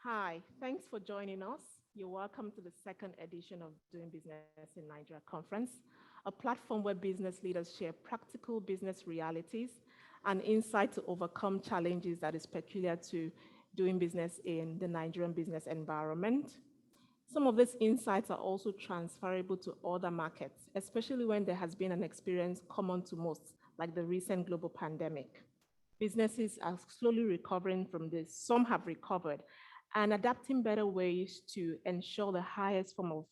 Hi, thanks for joining us. You're welcome to the second edition of Doing Business in Nigeria conference, a platform where business leaders share practical business realities and insight to overcome challenges that is peculiar to doing business in the Nigerian business environment. Some of these insights are also transferable to other markets, especially when there has been an experience common to most, like the recent global pandemic. Businesses are slowly recovering from this. Some have recovered and adapting better ways to ensure the highest form of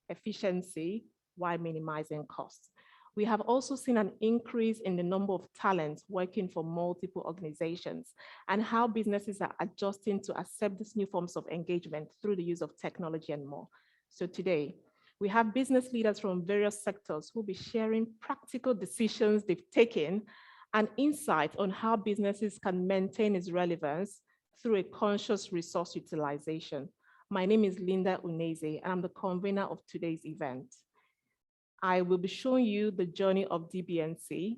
efficiency while minimizing costs. We have also seen an increase in the number of talents working for multiple organizations and how businesses are adjusting to accept these new forms of engagement through the use of technology and more. So today, we have business leaders from various sectors who will be sharing practical decisions they've taken and insight on how businesses can maintain its relevance through a conscious resource utilization. My name is Linda Uneze, and I'm the convener of today's event. I will be showing you the journey of DBNC,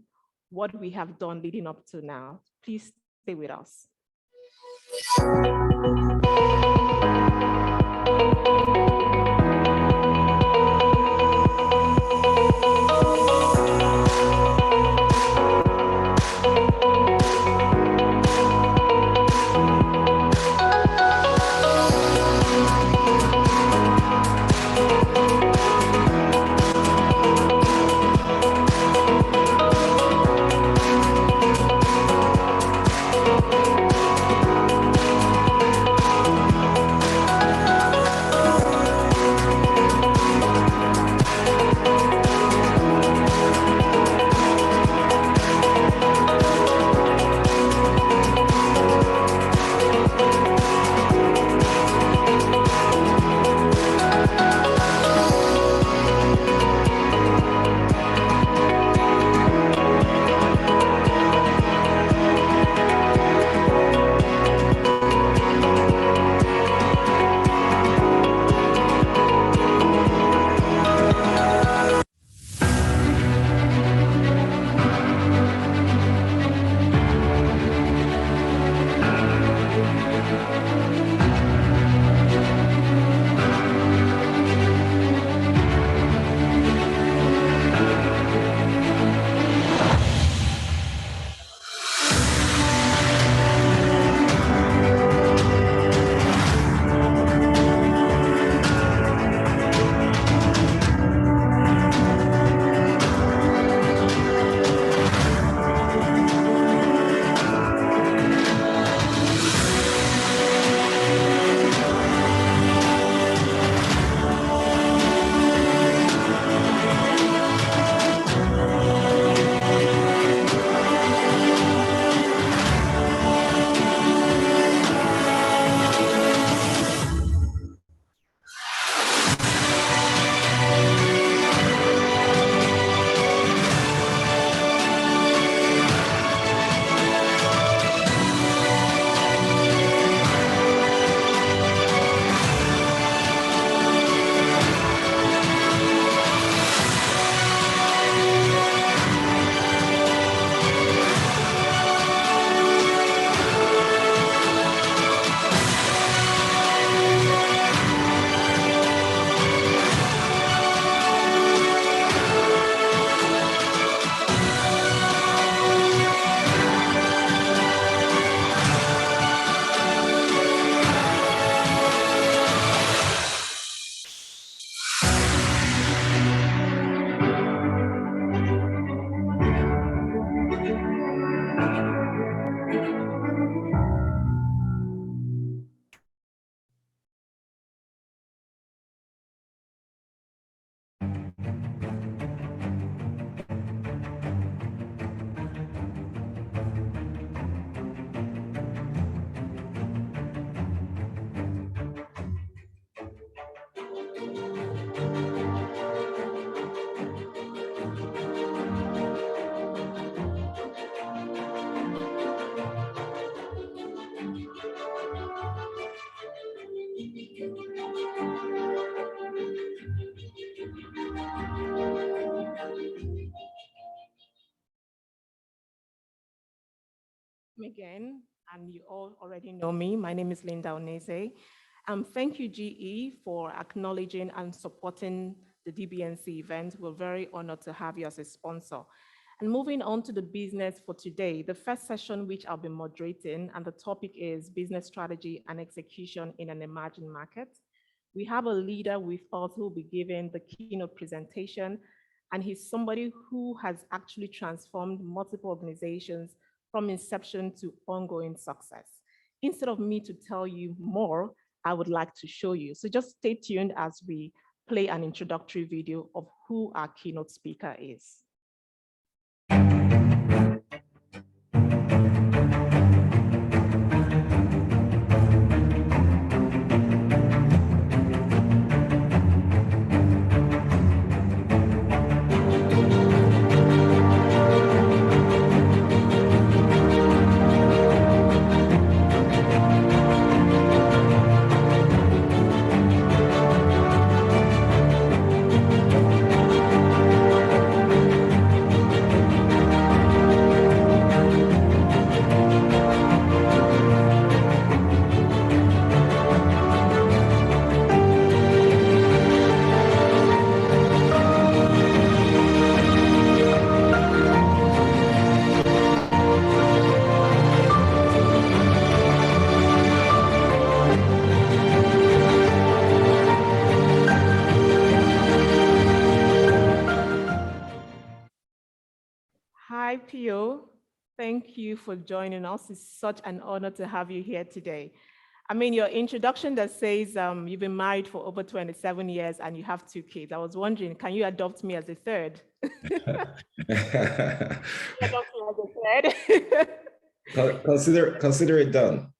what we have done leading up to now. Please stay with us. Again, and you all already know me. My name is Linda Oneze, Thank you, GE, for acknowledging and supporting the DBNC event. We're very honored to have you as a sponsor. And moving on to the business for today, the first session which I'll be moderating, and the topic is business strategy and execution in an emerging market. We have a leader with us who will be giving the keynote presentation, and he's somebody who has actually transformed multiple organizations from inception to ongoing success. Instead of me to tell you more, I would like to show you. So just stay tuned as we play an introductory video of who our keynote speaker is. Hi, Pio. Thank you for joining us. It's such an honor to have you here today. I mean, your introduction that says you've been married for over 27 years and you have 2 kids. I was wondering, can you adopt me as a third? Consider it done.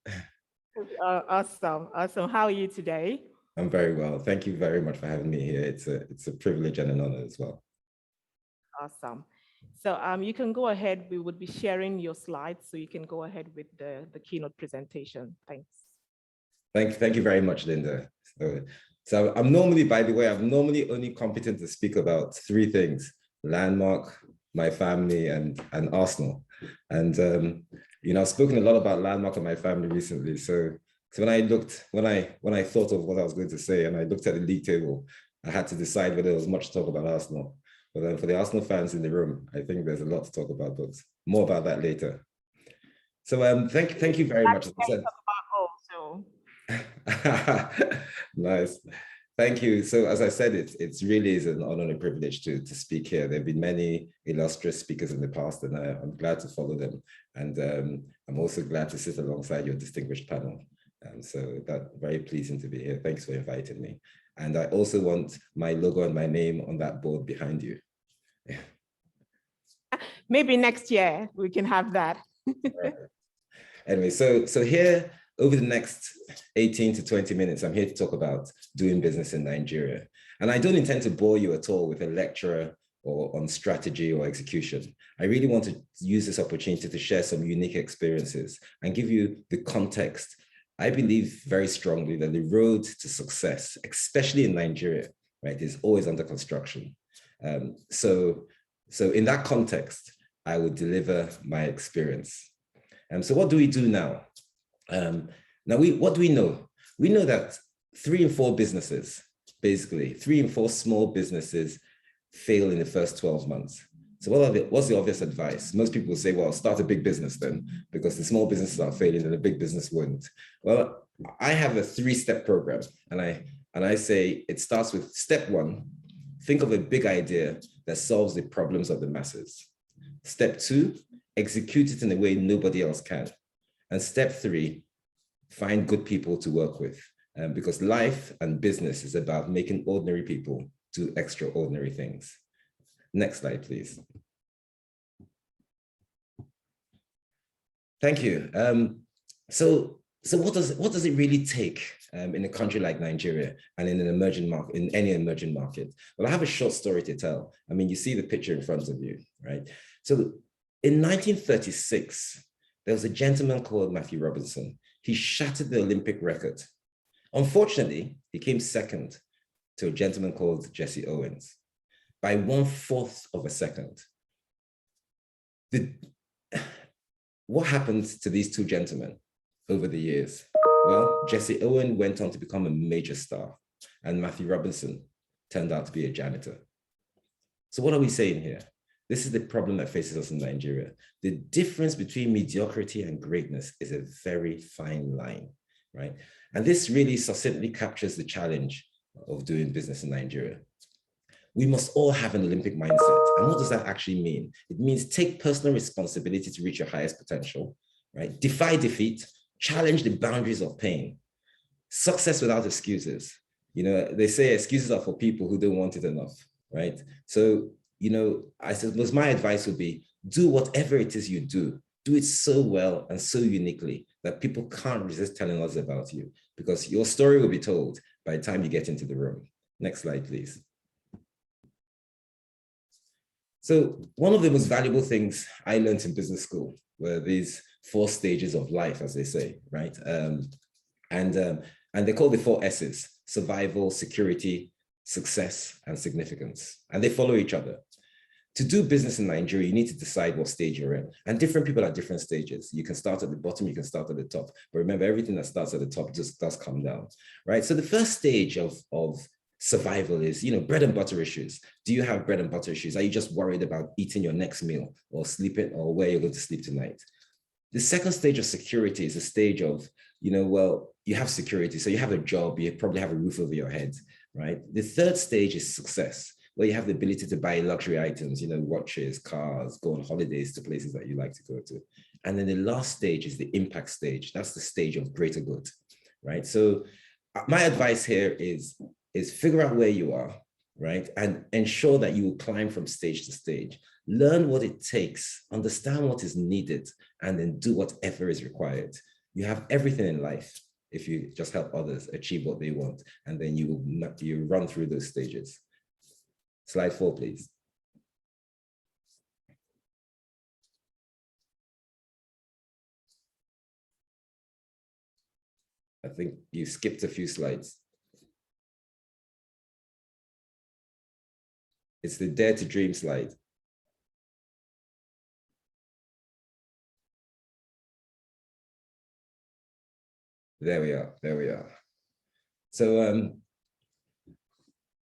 Awesome. How are you today? I'm very well. Thank you very much for having me here. It's a privilege and an honor as well. Awesome. So you can go ahead. We would be sharing your slides, so you can go ahead with the keynote presentation. Thanks. Thank you very much, Linda. So I'm normally, by the way, I'm normally only competent to speak about 3 things: Landmark, my family, and Arsenal. And you know, I've spoken a lot about Landmark and my family recently. So when I thought of what I was going to say, and I looked at the league table, I had to decide whether there was much to talk about Arsenal. But then for the Arsenal fans in the room, I think there's a lot to talk about, but more about that later. So thank you very much. As I said. Nice. Thank you. So as I said, it really is an honor and a privilege to speak here. There have been many illustrious speakers in the past, and I'm glad to follow them. And I'm also glad to sit alongside your distinguished panel. So that's very pleasing to be here. Thanks for inviting me. And I also want my logo and my name on that board behind you. Maybe next year we can have that. Anyway, so here, over the next 18 to 20 minutes, I'm here to talk about doing business in Nigeria. And I don't intend to bore you at all with a lecture or on strategy or execution. I really want to use this opportunity to share some unique experiences and give you the context. I believe very strongly that the road to success, especially in Nigeria, right, is always under construction. So in that context, I would deliver my experience. So what do we do now? What do we know? We know that 3 in 4 businesses, basically 3 in 4 small businesses fail in the first 12 months. So what's the obvious advice? Most people will say, well, start a big business then, because the small businesses are failing and the big business wouldn't. Well, I have a 3-step program, and I say it starts with step 1, think of a big idea that solves the problems of the masses. Step 2, execute it in a way nobody else can. And step 3, find good people to work with, because life and business is about making ordinary people do extraordinary things. Next slide, please. Thank you. So what does it really take in a country like Nigeria and in an emerging market, in any emerging market? Well, I have a short story to tell. I mean, you see the picture in front of you, right? So in 1936, there was a gentleman called Matthew Robinson. He shattered the Olympic record. Unfortunately, he came second to a gentleman called Jesse Owens by 1/4 of a second. What happened to these 2 gentlemen over the years? Well, Jesse Owen went on to become a major star, and Matthew Robinson turned out to be a janitor. So what are we saying here? This is the problem that faces us in Nigeria. The difference between mediocrity and greatness is a very fine line, right? And this really succinctly captures the challenge of doing business in Nigeria. We must all have an Olympic mindset. And what does that actually mean? It means take personal responsibility to reach your highest potential, right? Defy defeat, challenge the boundaries of pain. Success without excuses. You know, they say excuses are for people who don't want it enough, right? So, you know, I suppose my advice would be do whatever it is you do it so well and so uniquely that people can't resist telling us about you, because your story will be told by the time you get into the room. Next slide, please. So one of the most valuable things I learned in business school were these 4 stages of life, as they say, right? And they're called the 4 S's: survival, security, success, and significance. And they follow each other. To do business in Nigeria, you need to decide what stage you're in. And different people at different stages. You can start at the bottom, you can start at the top. But remember, everything that starts at the top just does come down, right? So the first stage of survival is, you know, bread and butter issues. Do you have bread and butter issues? Are you just worried about eating your next meal or sleeping or where you're going to sleep tonight? The second stage of security is a stage of, you know, well, you have security. So you have a job, you probably have a roof over your head, right? The third stage is success, where you have the ability to buy luxury items, you know, watches, cars, go on holidays to places that you like to go to. And then the last stage is the impact stage. That's the stage of greater good, right? So my advice here is figure out where you are, right? And ensure that you will climb from stage to stage. Learn what it takes, understand what is needed, and then do whatever is required. You have everything in life if you just help others achieve what they want, and then you run through those stages. Slide 4, please. I think you skipped a few slides. It's the Dare to Dream slide. There we are. So,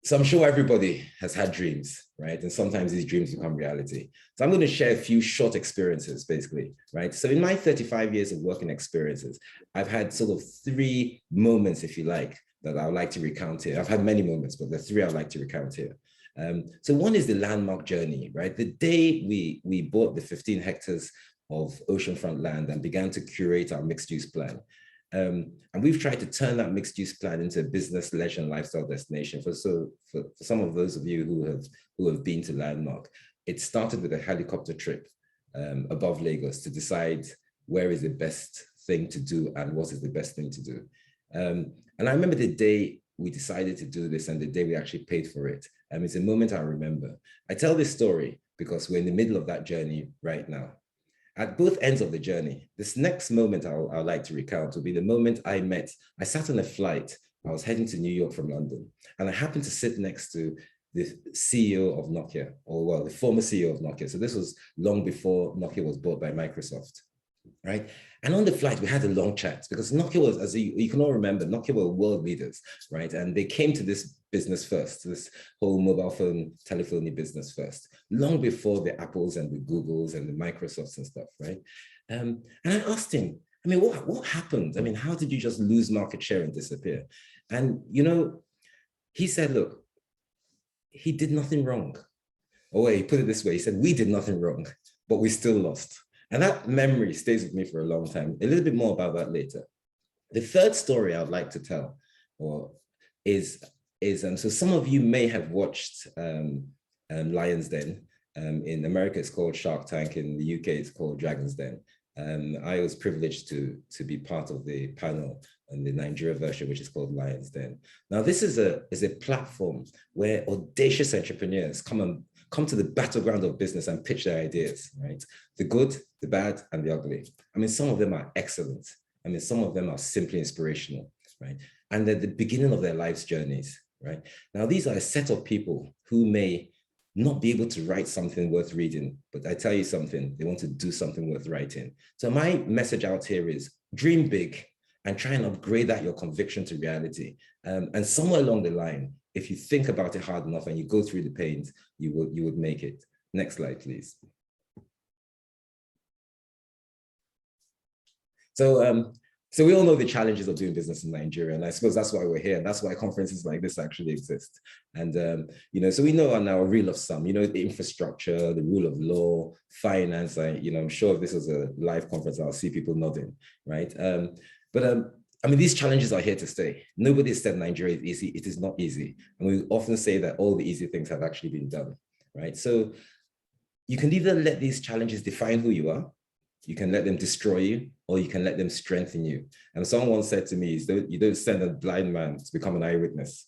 so I'm sure everybody has had dreams, right? And sometimes these dreams become reality. So I'm going to share a few short experiences, basically, right? So in my 35 years of working experiences, I've had sort of 3 moments, if you like, that I would like to recount here. I've had many moments, but the 3 I'd like to recount here. So one is the landmark journey, right? The day we bought the 15 hectares of oceanfront land and began to curate our mixed-use plan. And we've tried to turn that mixed-use plan into a business, leisure, and lifestyle destination. For some of those of you who have been to Landmark, it started with a helicopter trip above Lagos to decide where is the best thing to do and what is the best thing to do. And I remember the day we decided to do this and the day we actually paid for it. It's a moment I remember. I tell this story because we're in the middle of that journey right now. At both ends of the journey, this next moment I'd like to recount will be the moment I sat on a flight. I was heading to New York from London, and I happened to sit next to the CEO of Nokia, or well, the former CEO of Nokia. So this was long before Nokia was bought by Microsoft, right? And on the flight, we had a long chat because Nokia was, as you can all remember, Nokia were world leaders, right? And they came to this business first, this whole mobile phone telephony business first, long before the Apples and the Googles and the Microsofts and stuff, right? And I asked him, I mean, what happened? I mean, how did you just lose market share and disappear? And, you know, he said, look, he did nothing wrong. Or he put it this way, he said, we did nothing wrong, but we still lost. And that memory stays with me for a long time. A little bit more about that later. The third story I'd like to tell is so some of you may have watched Lion's Den. In America, it's called Shark Tank. In the UK, it's called Dragon's Den. I was privileged to be part of the panel on the Nigeria version, which is called Lion's Den. Now, this is a platform where audacious entrepreneurs come to the battleground of business and pitch their ideas, right? The good, the bad, and the ugly. I mean, some of them are excellent. I mean, some of them are simply inspirational, right? And they're the beginning of their life's journeys, right? Now, these are a set of people who may not be able to write something worth reading, but I tell you something, they want to do something worth writing. So my message out here is dream big and try and upgrade that your conviction to reality. And somewhere along the line, if you think about it hard enough and you go through the pains, you would make it. Next slide, please. So we all know the challenges of doing business in Nigeria, and I suppose that's why we're here, and that's why conferences like this actually exist. And so we know on our rule of thumb, the infrastructure, the rule of law, finance. I'm sure if this was a live conference, I'll see people nodding, right? These challenges are here to stay. Nobody has said Nigeria is easy. It is not easy, and we often say that all the easy things have actually been done, right? So you can either let these challenges define who you are, you can let them destroy you, or you can let them strengthen you. And someone once said to me, you don't send a blind man to become an eyewitness,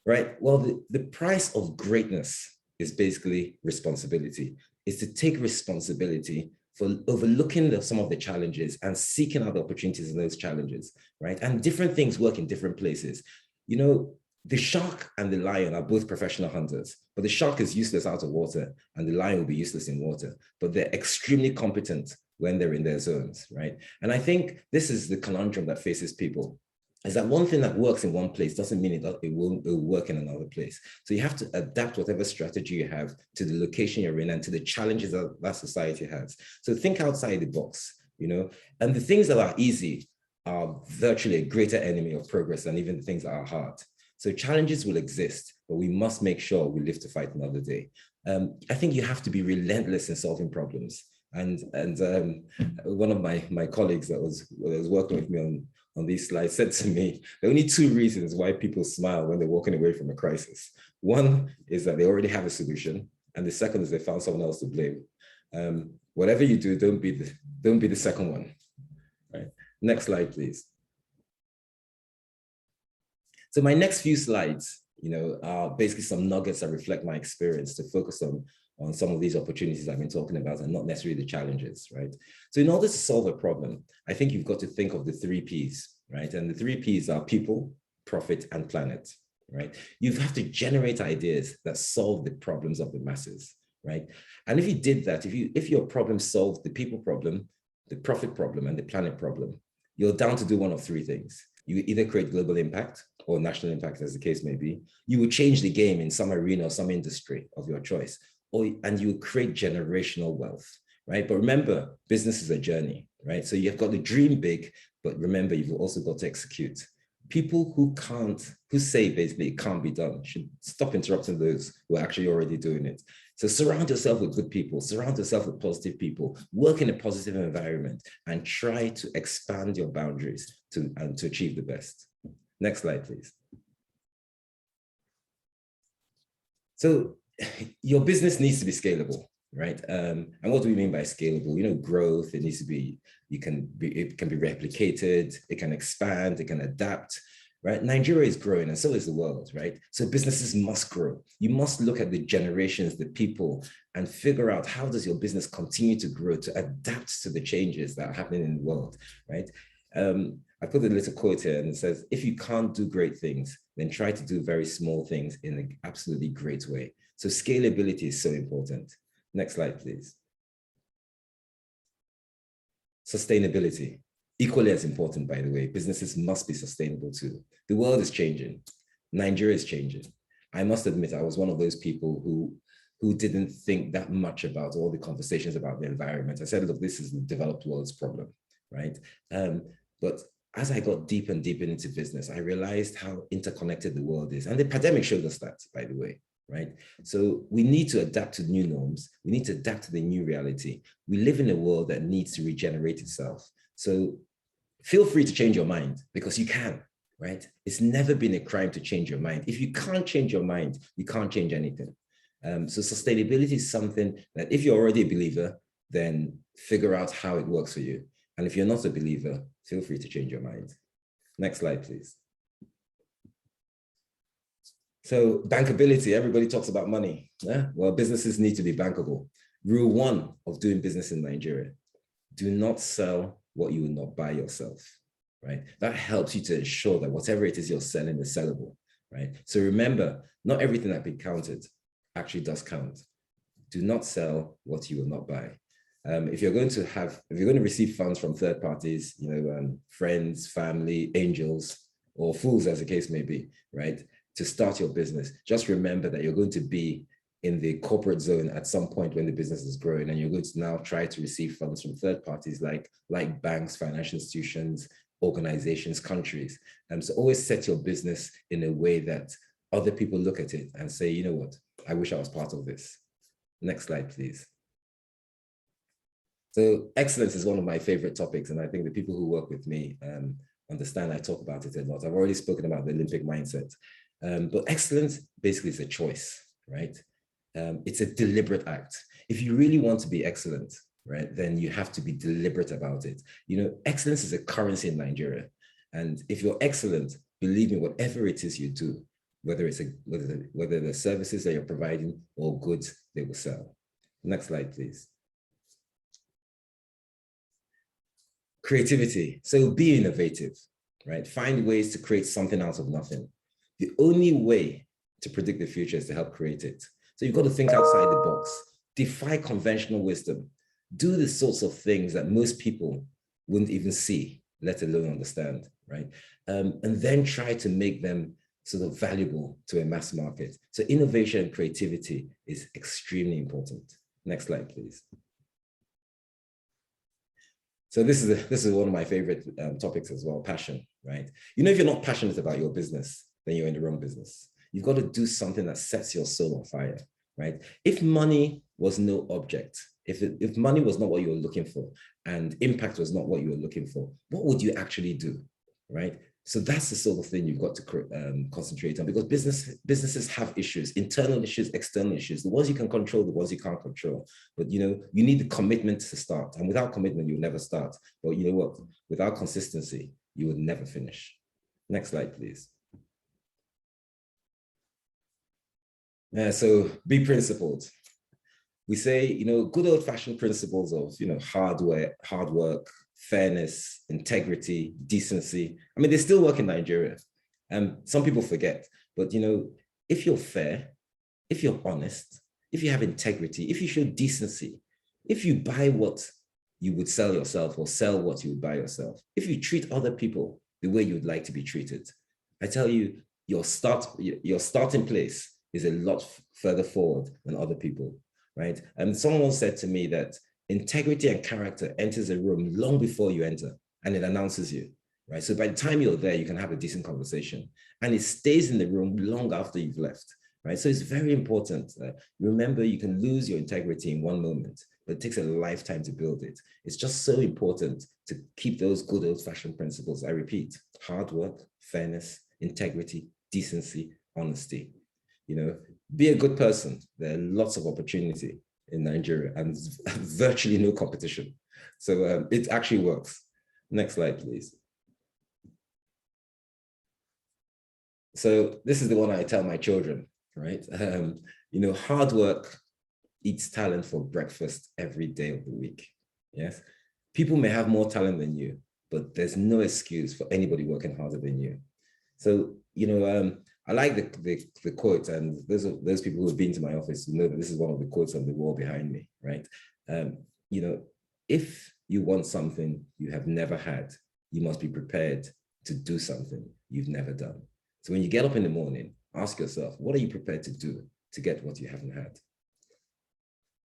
right? Well, the price of greatness is basically responsibility. It's to take responsibility for overlooking some of the challenges and seeking out the opportunities in those challenges, right? And different things work in different places. The shark and the lion are both professional hunters, but the shark is useless out of water and the lion will be useless in water, but they're extremely competent when they're in their zones, right? And I think this is the conundrum that faces people, is that one thing that works in one place doesn't mean it will work in another place. So you have to adapt whatever strategy you have to the location you're in and to the challenges that society has. So think outside the box, and the things that are easy are virtually a greater enemy of progress than even the things that are hard. So challenges will exist, but we must make sure we live to fight another day. I think you have to be relentless in solving problems. And one of my colleagues that was working with me on these slides said to me, there are only two reasons why people smile when they're walking away from a crisis. One is that they already have a solution, and the second is they found someone else to blame. Whatever you do, don't be the second one. Right? Next slide, please. So my next few slides, are basically some nuggets that reflect my experience to focus on some of these opportunities I've been talking about and not necessarily the challenges, right? So in order to solve a problem, I think you've got to think of the 3 Ps, right? And the 3 Ps are people, profit, and planet, right? You have to generate ideas that solve the problems of the masses, right? And if you did that, if your problem solved the people problem, the profit problem, and the planet problem, you're down to do one of 3 things. You either create global impact or national impact, as the case may be. You will change the game in some arena or some industry of your choice, and you will create generational wealth, right? But remember, business is a journey, right? So you've got to dream big, but remember, you've also got to execute. People who say basically it can't be done should stop interrupting those who are actually already doing it. So surround yourself with good people, surround yourself with positive people, work in a positive environment, and try to expand your boundaries to achieve the best. Next slide, please. So your business needs to be scalable, right? And what do we mean by scalable? Growth, it needs to be, it can be replicated, it can expand, it can adapt, right? Nigeria is growing and so is the world, right? So businesses must grow. You must look at the generations, the people, and figure out how does your business continue to grow to adapt to the changes that are happening in the world, right? I put a little quote here and it says, if you can't do great things, then try to do very small things in an absolutely great way. So scalability is so important. Next slide, please. Sustainability, equally as important, by the way. Businesses must be sustainable too. The world is changing. Nigeria is changing. I must admit, I was one of those people who didn't think that much about all the conversations about the environment. I said, look, this is the developed world's problem, right? But as I got deeper and deeper into business, I realized how interconnected the world is. And the pandemic showed us that, by the way, right? So we need to adapt to new norms. We need to adapt to the new reality. We live in a world that needs to regenerate itself. So feel free to change your mind because you can, right? It's never been a crime to change your mind. If you can't change your mind, you can't change anything. So sustainability is something that if you're already a believer, then figure out how it works for you. And if you're not a believer, feel free to change your mind. Next slide, please. So bankability, everybody talks about money. Yeah? Well, businesses need to be bankable. Rule 1 of doing business in Nigeria, do not sell what you will not buy yourself, right? That helps you to ensure that whatever it is you're selling is sellable, right? So remember, not everything that been counted actually does count. Do not sell what you will not buy. If you're going to receive funds from third parties, friends, family, angels, or fools, as the case may be, right? To start your business, just remember that you're going to be in the corporate zone at some point when the business is growing, and you're going to now try to receive funds from third parties like banks, financial institutions, organizations, countries. So always set your business in a way that other people look at it and say, you know what, I wish I was part of this. Next slide, please. So excellence is one of my favorite topics, and I think the people who work with me understand I talk about it a lot. I've already spoken about the Olympic mindset, but excellence basically is a choice, right? It's a deliberate act. If you really want to be excellent, right, then you have to be deliberate about it. Excellence is a currency in Nigeria, and if you're excellent, believe me, whatever it is you do, whether the services that you're providing or goods, they will sell. Next slide, please. Creativity. So be innovative, right? Find ways to create something out of nothing. The only way to predict the future is to help create it. So you've got to think outside the box, defy conventional wisdom, do the sorts of things that most people wouldn't even see, let alone understand, right? And then try to make them sort of valuable to a mass market. So innovation and creativity is extremely important. Next slide, please. So this is one of my favorite topics as well, passion, right? If you're not passionate about your business, then you're in the wrong business. You've got to do something that sets your soul on fire, right? If money was no object, if money was not what you were looking for and impact was not what you were looking for, what would you actually do, right? So that's the sort of thing you've got to concentrate on, because businesses have issues, internal issues, external issues, the ones you can control, the ones you can't control. But you need the commitment to start, and without commitment, you'll never start. But you know what? Without consistency, you will never finish. Next slide, please. So be principled. We say, good old-fashioned principles of, hard work, fairness, integrity, decency. I mean, they still work in Nigeria. Some people forget, but if you're fair, if you're honest, if you have integrity, if you show decency, if you buy what you would sell yourself or sell what you would buy yourself, if you treat other people the way you would like to be treated, I tell you, your starting place is a lot further forward than other people, right? And someone said to me that integrity and character enters a room long before you enter, and it announces you, right? So by the time you're there, you can have a decent conversation, and it stays in the room long after you've left, right? So it's very important. Remember, you can lose your integrity in one moment, but it takes a lifetime to build it. It's just so important to keep those good old-fashioned principles. I repeat, hard work, fairness, integrity, decency, honesty. Be a good person. There are lots of opportunity in Nigeria and virtually no competition. So it actually works. Next slide, please. So this is the one I tell my children, right? Hard work eats talent for breakfast every day of the week. Yes. People may have more talent than you, but there's no excuse for anybody working harder than you. So, I like the quote, and those people who have been to my office know that this is one of the quotes on the wall behind me, right? If you want something you have never had, you must be prepared to do something you've never done. So when you get up in the morning, ask yourself, what are you prepared to do to get what you haven't had?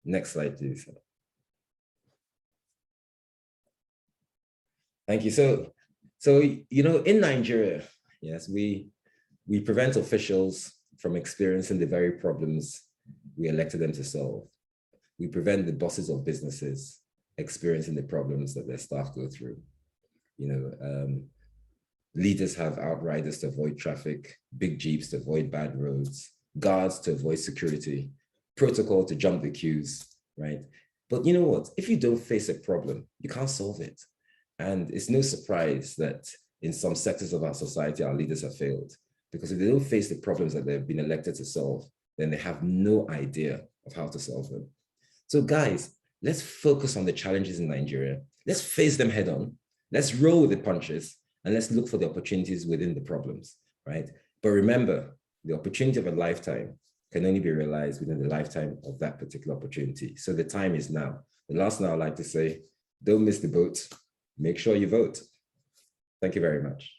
Next slide, please. Thank you. So in Nigeria, yes, we prevent officials from experiencing the very problems we elected them to solve. We prevent the bosses of businesses experiencing the problems that their staff go through. Leaders have outriders to avoid traffic, big jeeps to avoid bad roads, guards to avoid security, protocol to jump the queues, right? But you know what? If you don't face a problem, you can't solve it. And it's no surprise that in some sectors of our society, our leaders have failed. Because if they don't face the problems that they've been elected to solve, then they have no idea of how to solve them. So guys, let's focus on the challenges in Nigeria. Let's face them head on. Let's roll with the punches, and let's look for the opportunities within the problems, right? But remember, the opportunity of a lifetime can only be realized within the lifetime of that particular opportunity. So the time is now. The last thing I would like to say, don't miss the boat. Make sure you vote. Thank you very much.